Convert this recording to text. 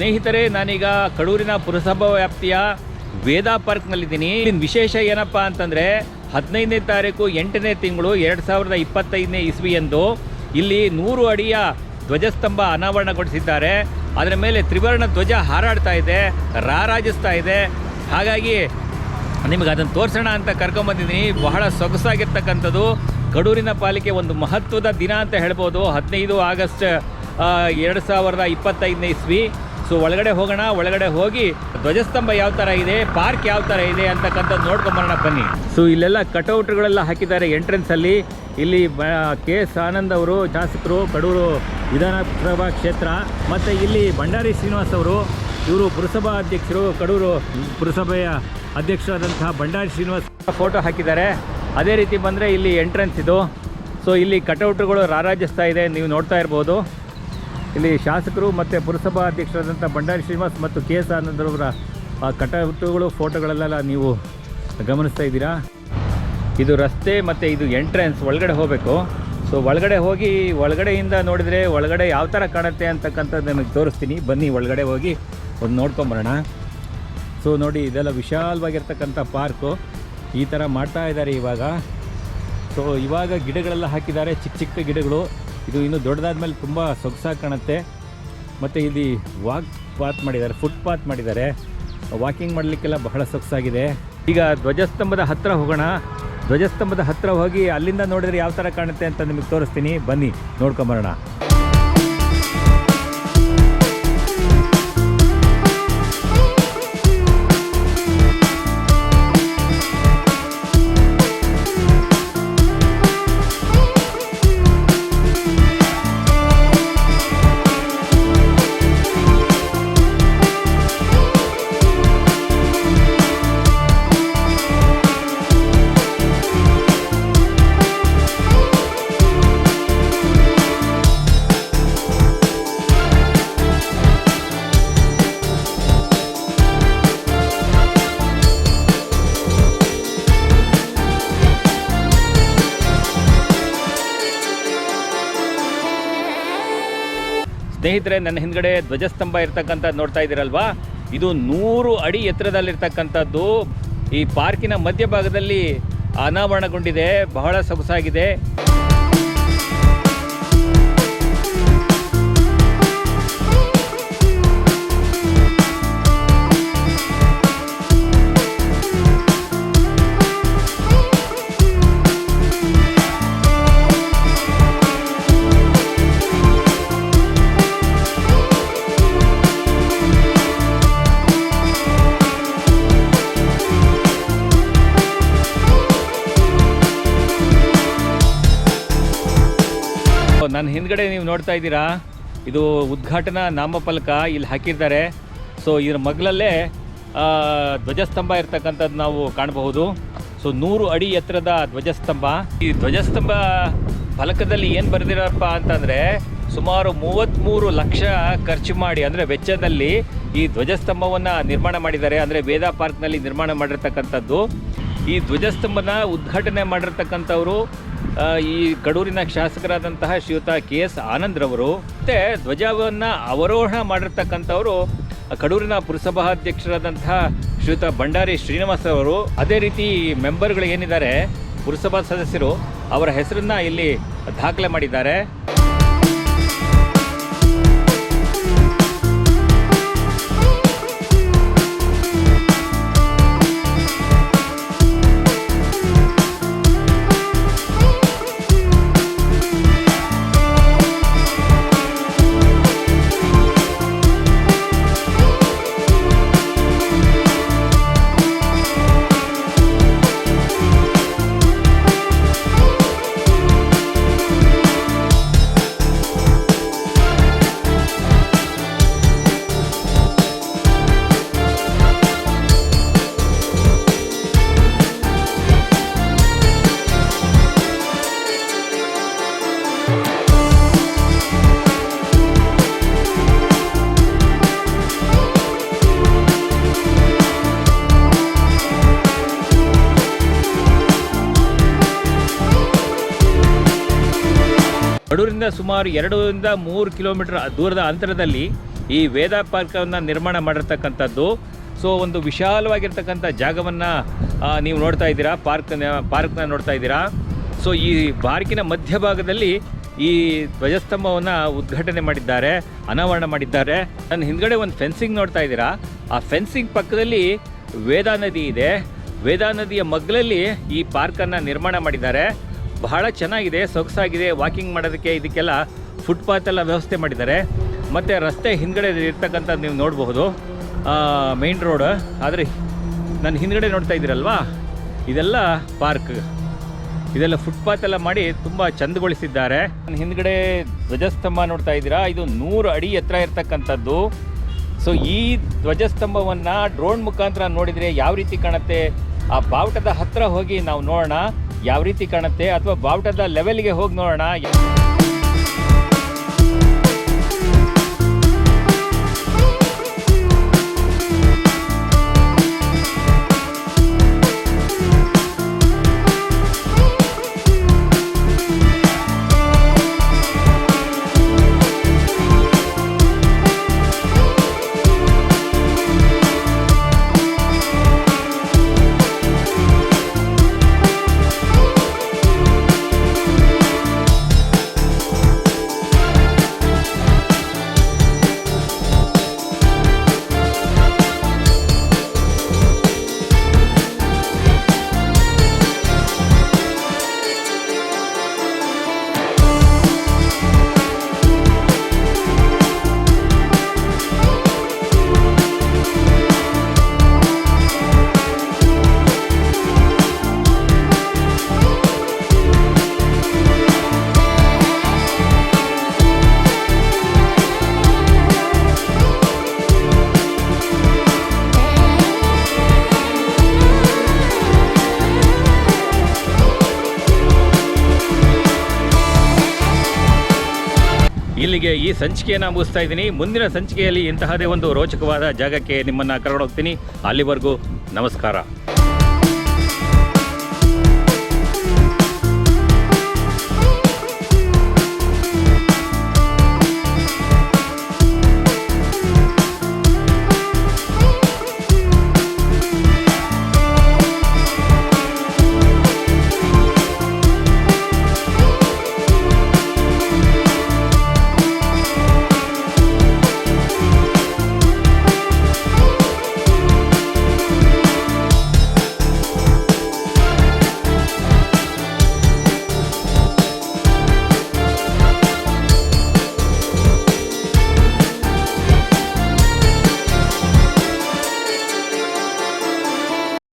ಸ್ನೇಹಿತರೆ, ನಾನೀಗ ಕಡೂರಿನ ಪುರಸಭಾ ವ್ಯಾಪ್ತಿಯ ವೇದಾ ಪಾರ್ಕ್ನಲ್ಲಿದ್ದೀನಿ. ವಿಶೇಷ ಏನಪ್ಪ ಅಂತಂದರೆ 15ನೇ ತಾರೀಕು 8ನೇ ತಿಂಗಳು 2025ನೇ ಇಸ್ವಿಯಂದು ಇಲ್ಲಿ 100 ಅಡಿಯ ಧ್ವಜಸ್ತಂಭ ಅನಾವರಣಗೊಳಿಸಿದ್ದಾರೆ. ಅದರ ಮೇಲೆ ತ್ರಿವರ್ಣ ಧ್ವಜ ಹಾರಾಡ್ತಾ ಇದೆ, ರಾರಾಜಿಸ್ತಾ ಇದೆ. ಹಾಗಾಗಿ ನಿಮಗೆ ಅದನ್ನು ತೋರಿಸೋಣ ಅಂತ ಕರ್ಕೊಂಬಂದಿದ್ದೀನಿ. ಬಹಳ ಸೊಗಸಾಗಿರ್ತಕ್ಕಂಥದ್ದು. ಕಡೂರಿನ ಪಾಲಿಕೆ ಒಂದು ಮಹತ್ವದ ದಿನ ಅಂತ ಹೇಳ್ಬೋದು. 15 ಆಗಸ್ಟ್ 2025ನೇ ಇಸ್ವಿ. ಸೊ ಒಳಗಡೆ ಹೋಗೋಣ. ಒಳಗಡೆ ಹೋಗಿ ಧ್ವಜಸ್ತಂಭ ಯಾವ ಥರ ಇದೆ, ಪಾರ್ಕ್ ಯಾವ ಥರ ಇದೆ ಅಂತಕ್ಕಂಥದ್ದು ನೋಡ್ಕೊಂಬರೋಣ ಬನ್ನಿ. ಸೊ ಇಲ್ಲೆಲ್ಲ ಕಟೌಟ್ಗಳೆಲ್ಲ ಹಾಕಿದ್ದಾರೆ ಎಂಟ್ರೆನ್ಸಲ್ಲಿ. ಇಲ್ಲಿ KS ಆನಂದ್ ಅವರು ಶಾಸಕರು, ಕಡೂರು ವಿಧಾನಸಭಾ ಕ್ಷೇತ್ರ. ಮತ್ತು ಇಲ್ಲಿ ಭಂಡಾರಿ ಶ್ರೀನಿವಾಸ್ ಅವರು, ಇವರು ಪುರಸಭಾ ಅಧ್ಯಕ್ಷರು, ಕಡೂರು ಪುರಸಭೆಯ ಅಧ್ಯಕ್ಷರಾದಂತಹ ಭಂಡಾರಿ ಶ್ರೀನಿವಾಸ್ ಫೋಟೋ ಹಾಕಿದ್ದಾರೆ. ಅದೇ ರೀತಿ ಬಂದರೆ ಇಲ್ಲಿ ಎಂಟ್ರೆನ್ಸ್ ಇದು. ಸೊ ಇಲ್ಲಿ ಕಟೌಟ್ಗಳು ರಾರಾಜಿಸ್ತಾ ಇದೆ, ನೀವು ನೋಡ್ತಾ ಇರ್ಬೋದು. ಇಲ್ಲಿ ಶಾಸಕರು ಮತ್ತು ಪುರಸಭಾ ಅಧ್ಯಕ್ಷರಾದಂಥ ಭಂಡಾರಿ ಶ್ರೀನಿವಾಸ್ ಮತ್ತು KS ಆನಂದ್ ಅವರ ಕಟೌಟ್ಗಳು, ಫೋಟೋಗಳೆಲ್ಲ ನೀವು ಗಮನಿಸ್ತಾ ಇದ್ದೀರಾ. ಇದು ರಸ್ತೆ ಮತ್ತು ಇದು ಎಂಟ್ರೆನ್ಸ್. ಒಳಗಡೆ ಹೋಗಬೇಕು. ಸೊ ಒಳಗಡೆ ಹೋಗಿ ಒಳಗಡೆಯಿಂದ ನೋಡಿದರೆ ಒಳಗಡೆ ಯಾವ ಥರ ಕಾಣುತ್ತೆ ಅಂತಕ್ಕಂಥದ್ದು ನಿಮಗೆ ತೋರಿಸ್ತೀನಿ. ಬನ್ನಿ ಒಳಗಡೆ ಹೋಗಿ ಒಂದು ನೋಡ್ಕೊಂಬರೋಣ. ಸೊ ನೋಡಿ, ಇದೆಲ್ಲ ವಿಶಾಲವಾಗಿರ್ತಕ್ಕಂಥ ಪಾರ್ಕು. ಈ ಥರ ಮಾಡ್ತಾ ಇದ್ದಾರೆ ಇವಾಗ. ಸೊ ಇವಾಗ ಗಿಡಗಳೆಲ್ಲ ಹಾಕಿದ್ದಾರೆ, ಚಿಕ್ಕ ಚಿಕ್ಕ ಗಿಡಗಳು. ಇದು ಇನ್ನೂ ದೊಡ್ಡದಾದ ಮೇಲೆ ತುಂಬ ಸೊಗಸಾಗಿ ಕಾಣುತ್ತೆ. ಮತ್ತು ಇಲ್ಲಿ ಪಾತ್ ಮಾಡಿದ್ದಾರೆ, ಫುಟ್ಪಾತ್ ಮಾಡಿದ್ದಾರೆ. ವಾಕಿಂಗ್ ಮಾಡಲಿಕ್ಕೆಲ್ಲ ಬಹಳ ಸೊಗಸಾಗಿದೆ. ಈಗ ಧ್ವಜಸ್ತಂಭದ ಹತ್ತಿರ ಹೋಗೋಣ. ಧ್ವಜಸ್ತಂಭದ ಹತ್ತಿರ ಹೋಗಿ ಅಲ್ಲಿಂದ ನೋಡಿದರೆ ಯಾವ ಥರ ಕಾಣುತ್ತೆ ಅಂತ ನಿಮಗೆ ತೋರಿಸ್ತೀನಿ. ಬನ್ನಿ ನೋಡ್ಕೊಂಬರೋಣ. ಸ್ನೇಹಿತರೆ, ನನ್ನ ಹಿಂದ್ಗಡೆ ಧ್ವಜಸ್ತಂಭ ಇರ್ತಕ್ಕಂಥದ್ದು ನೋಡ್ತಾ ಇದ್ದೀರಲ್ವಾ, ಇದು 100 ಅಡಿ ಎತ್ತರದಲ್ಲಿರ್ತಕ್ಕಂಥದ್ದು. ಈ ಪಾರ್ಕಿನ ಮಧ್ಯಭಾಗದಲ್ಲಿ ಅನಾವರಣಗೊಂಡಿದೆ. ಬಹಳ ಸೊಗಸಾಗಿದೆ. ನನ್ನ ಹಿಂದ್ಗಡೆ ನೀವು ನೋಡ್ತಾ ಇದ್ದೀರಾ, ಇದು ಉದ್ಘಾಟನಾ ನಾಮಫಲಕ ಇಲ್ಲಿ ಹಾಕಿದ್ದಾರೆ. ಸೊ ಇದರ ಮಗ್ಲಲ್ಲೇ ಧ್ವಜಸ್ತಂಭ ಇರ್ತಕ್ಕಂಥದ್ದು ನಾವು ಕಾಣಬಹುದು. ಸೊ 100 ಅಡಿ ಎತ್ತರದ ಧ್ವಜಸ್ತಂಭ. ಈ ಧ್ವಜಸ್ತಂಭ ಫಲಕದಲ್ಲಿ ಏನು ಬರೆದಿರಪ್ಪ ಅಂತಂದರೆ, ಸುಮಾರು 33 ಲಕ್ಷ ಖರ್ಚು ಮಾಡಿ, ಅಂದರೆ ವೆಚ್ಚದಲ್ಲಿ ಈ ಧ್ವಜಸ್ತಂಭವನ್ನು ನಿರ್ಮಾಣ ಮಾಡಿದ್ದಾರೆ. ಅಂದರೆ ವೇದಾ ಪಾರ್ಕ್ನಲ್ಲಿ ನಿರ್ಮಾಣ ಮಾಡಿರ್ತಕ್ಕಂಥದ್ದು. ಈ ಧ್ವಜಸ್ತಂಭನ ಉದ್ಘಾಟನೆ ಮಾಡಿರ್ತಕ್ಕಂಥವರು ಈ ಕಡೂರಿನ ಶಾಸಕರಾದಂತಹ ಶ್ರೀಯುತ KS ಆನಂದ್ರವರು. ಮತ್ತು ಧ್ವಜವನ್ನು ಅವರೋಹಣ ಮಾಡಿರ್ತಕ್ಕಂಥವರು ಕಡೂರಿನ ಪುರಸಭಾಧ್ಯಕ್ಷರಾದಂತಹ ಶ್ರೀಯುತ ಭಂಡಾರಿ ಶ್ರೀನಿವಾಸ್ ಅವರು. ಅದೇ ರೀತಿ ಮೆಂಬರ್ಗಳು ಏನಿದ್ದಾರೆ, ಪುರಸಭಾ ಸದಸ್ಯರು, ಅವರ ಹೆಸರನ್ನು ಇಲ್ಲಿ ದಾಖಲೆ ಮಾಡಿದ್ದಾರೆ. ಕಡೂರಿಂದ ಸುಮಾರು 2 ರಿಂದ 3 ಕಿಲೋಮೀಟರ್ ದೂರದ ಅಂತರದಲ್ಲಿ ಈ ವೇದ ಪಾರ್ಕನ್ನು ನಿರ್ಮಾಣ ಮಾಡಿರ್ತಕ್ಕಂಥದ್ದು. ಸೊ ಒಂದು ವಿಶಾಲವಾಗಿರ್ತಕ್ಕಂಥ ಜಾಗವನ್ನು ನೀವು ನೋಡ್ತಾ ಇದ್ದೀರಾ, ಪಾರ್ಕ್ನ ನೋಡ್ತಾ ಇದ್ದೀರಾ. ಸೊ ಈ ಪಾರ್ಕಿನ ಮಧ್ಯಭಾಗದಲ್ಲಿ ಈ ಧ್ವಜಸ್ತಂಭವನ್ನು ಉದ್ಘಾಟನೆ ಮಾಡಿದ್ದಾರೆ, ಅನಾವರಣ ಮಾಡಿದ್ದಾರೆ. ನನ್ನ ಹಿಂದ್ಗಡೆ ಒಂದು ಫೆನ್ಸಿಂಗ್ ನೋಡ್ತಾ ಇದ್ದೀರಾ. ಆ ಫೆನ್ಸಿಂಗ್ ಪಕ್ಕದಲ್ಲಿ ವೇದಾ ನದಿ ಇದೆ. ವೇದಾ ನದಿಯ ಮಗ್ಗಲಲ್ಲಿ ಈ ಪಾರ್ಕನ್ನು ನಿರ್ಮಾಣ ಮಾಡಿದ್ದಾರೆ. ಬಹಳ ಚೆನ್ನಾಗಿದೆ, ಸೊಗಸಾಗಿದೆ. ವಾಕಿಂಗ್ ಮಾಡೋದಕ್ಕೆ ಇದಕ್ಕೆಲ್ಲ ಫುಟ್ಪಾತ್ ಎಲ್ಲ ವ್ಯವಸ್ಥೆ ಮಾಡಿದ್ದಾರೆ. ಮತ್ತು ರಸ್ತೆ ಹಿಂದ್ಗಡೆ ಇರ್ತಕ್ಕಂಥದ್ದು ನೀವು ನೋಡಬಹುದು, ಮೇನ್ ರೋಡ್. ಆದರೆ ನನ್ನ ಹಿಂದ್ಗಡೆ ನೋಡ್ತಾ ಇದ್ದೀರಲ್ವಾ, ಇದೆಲ್ಲ ಪಾರ್ಕ್, ಇದೆಲ್ಲ ಫುಟ್ಪಾತ್ ಎಲ್ಲ ಮಾಡಿ ತುಂಬ ಚಂದಗೊಳಿಸಿದ್ದಾರೆ. ನನ್ನ ಹಿಂದ್ಗಡೆ ಧ್ವಜಸ್ತಂಭ ನೋಡ್ತಾ ಇದ್ದೀರಾ, ಇದು 100 ಅಡಿ ಎತ್ತರ ಇರ್ತಕ್ಕಂಥದ್ದು. ಸೊ ಈ ಧ್ವಜಸ್ತಂಭವನ್ನು ಡ್ರೋನ್ ಮುಖಾಂತರ ನೋಡಿದರೆ ಯಾವ ರೀತಿ ಕಾಣುತ್ತೆ, ಆ ಬಾವುಟದ ಹತ್ತಿರ ಹೋಗಿ ನಾವು ನೋಡೋಣ ಯಾವ ರೀತಿ ಕಾಣುತ್ತೆ, ಅಥವಾ ಬಾವುಟದ ಲೆವೆಲ್ಗೆ ಹೋಗಿ ನೋಡೋಣ. ಇಲ್ಲಿಗೆ ಈ ಸಂಚಿಕೆಯನ್ನು ಮುಗಿಸ್ತಾ ಇದ್ದೀನಿ. ಮುಂದಿನ ಸಂಚಿಕೆಯಲ್ಲಿ ಇಂತಹದೇ ಒಂದು ರೋಚಕವಾದ ಜಾಗಕ್ಕೆ ನಿಮ್ಮನ್ನು ಕರ್ಕೊಂಡು ಹೋಗ್ತೀನಿ. ಅಲ್ಲಿವರೆಗೂ ನಮಸ್ಕಾರ.